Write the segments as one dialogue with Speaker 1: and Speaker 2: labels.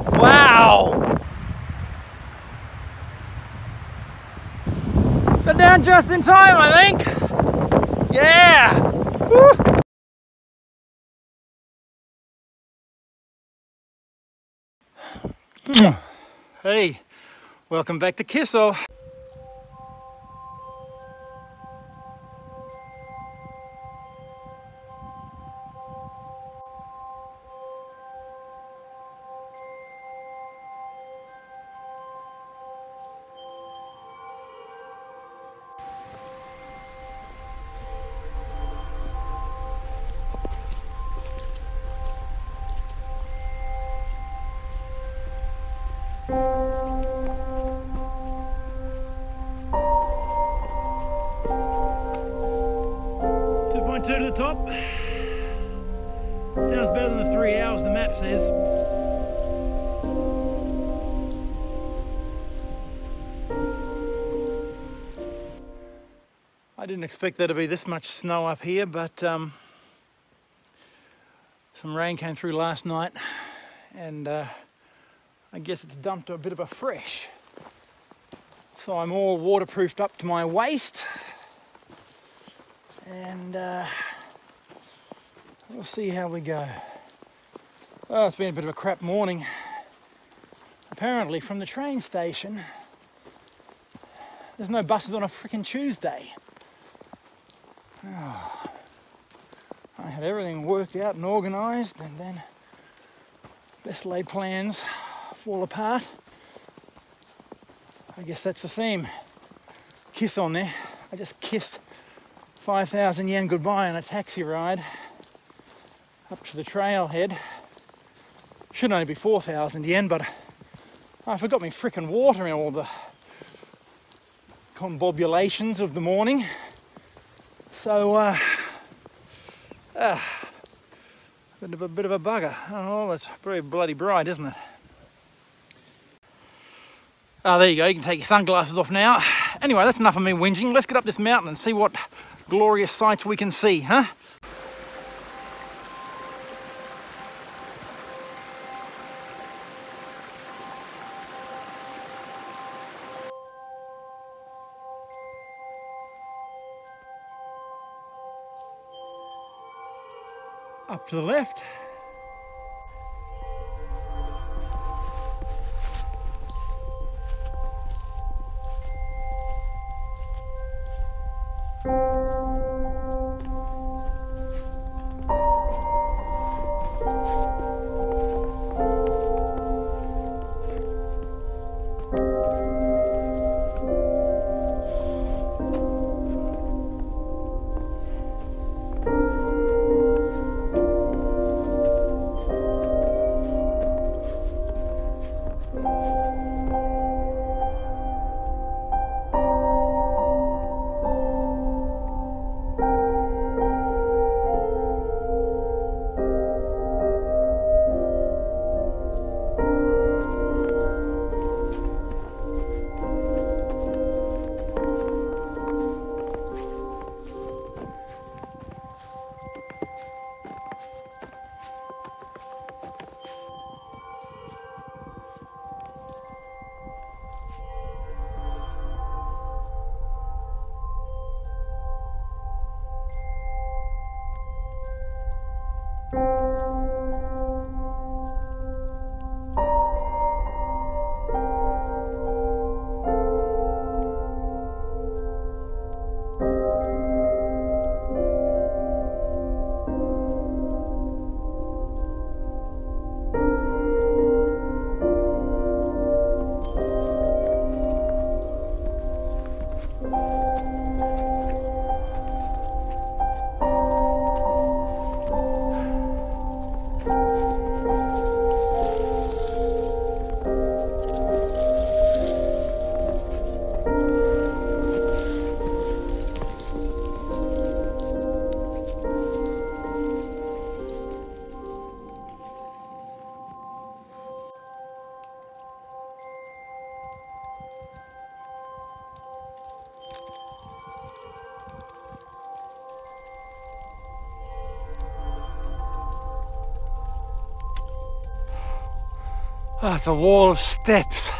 Speaker 1: Wow! Got down just in time, I think. Yeah! Woo. Hey, welcome back to Kiso. To the top. Sounds better than the 3 hours the map says. I didn't expect there to be this much snow up here, but some rain came through last night, and I guess it's dumped a bit of a fresh. So I'm all waterproofed up to my waist. And we'll see how we go. Oh, it's been a bit of a crap morning. Apparently from the train station, there's no buses on a freaking Tuesday. Oh, I had everything worked out and organised, and then best laid plans fall apart. I guess that's the theme. Kiss on there. I just kissed 5,000 yen goodbye on a taxi ride up to the trailhead. Should only be 4,000 yen, but I forgot my frickin' water in all the convolvulations of the morning. So, a bit of a bugger. Oh, that's very bloody bright, isn't it? Oh, there you go. You can take your sunglasses off now. Anyway, that's enough of me whinging. Let's get up this mountain and see what glorious sights we can see, huh? Up to the left. Oh, it's a wall of steps.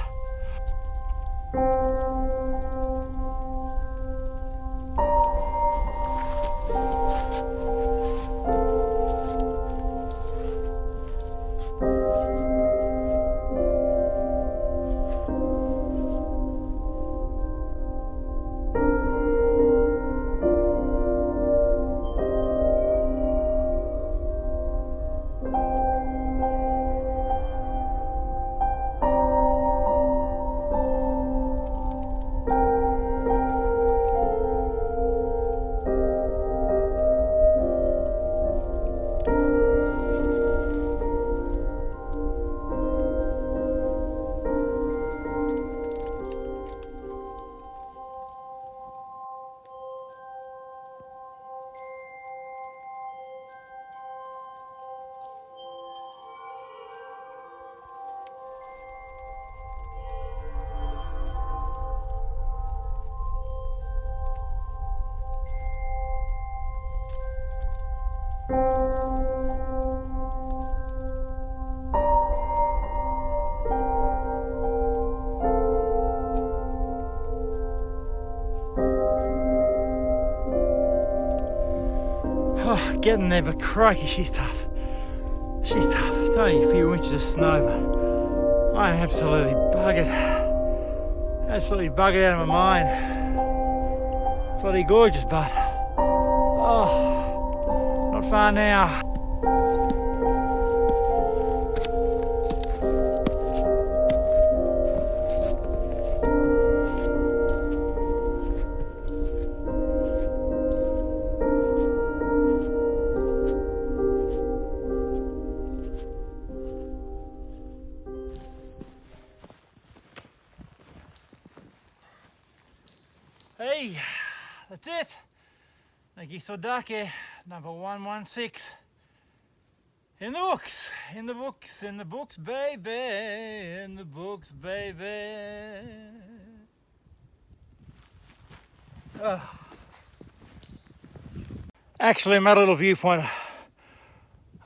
Speaker 1: Oh, getting there, but crikey, she's tough. She's tough. It's only a few inches of snow, but I'm absolutely buggered. Absolutely buggered out of my mind. Bloody gorgeous, but oh, not far now. Hey, that's it. Nagi Sodake, number 116. In the books, in the books, in the books, baby, in the books, baby. Oh. Actually, I'm at a little viewpoint,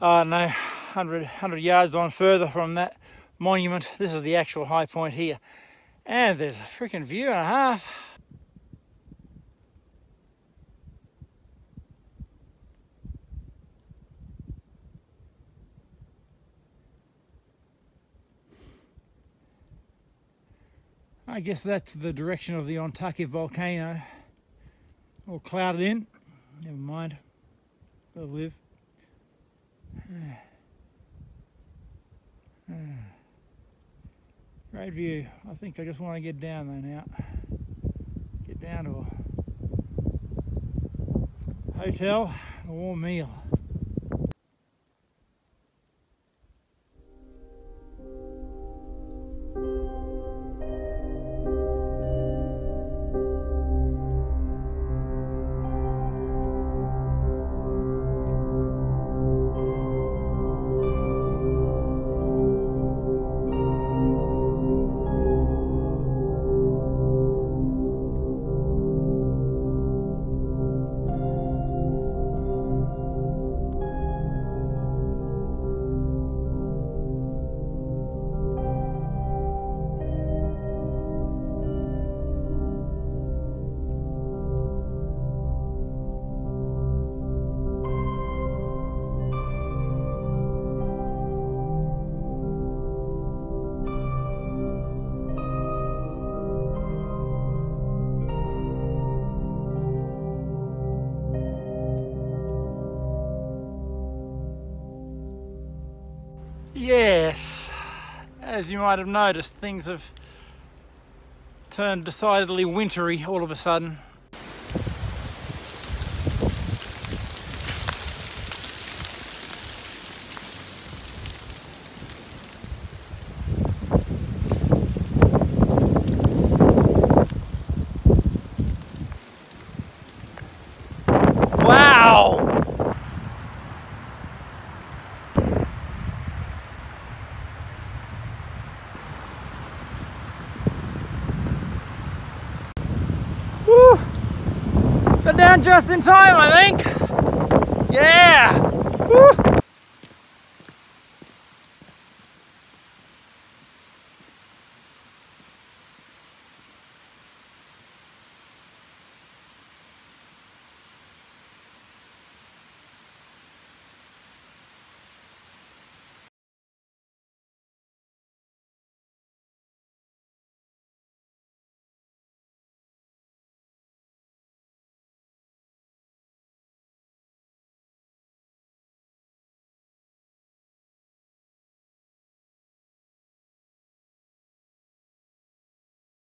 Speaker 1: I don't know, 100 yards on further from that monument. This is the actual high point here. And there's a freaking view and a half. I guess that's the direction of the Ontake volcano. All clouded in. Never mind. They'll live. Great view. I think I just want to get down there now. Get down to a hotel, a warm meal. Yes, as you might have noticed, things have turned decidedly wintry all of a sudden. Wow! Woo! Got down just in time, I think. Yeah! Woo!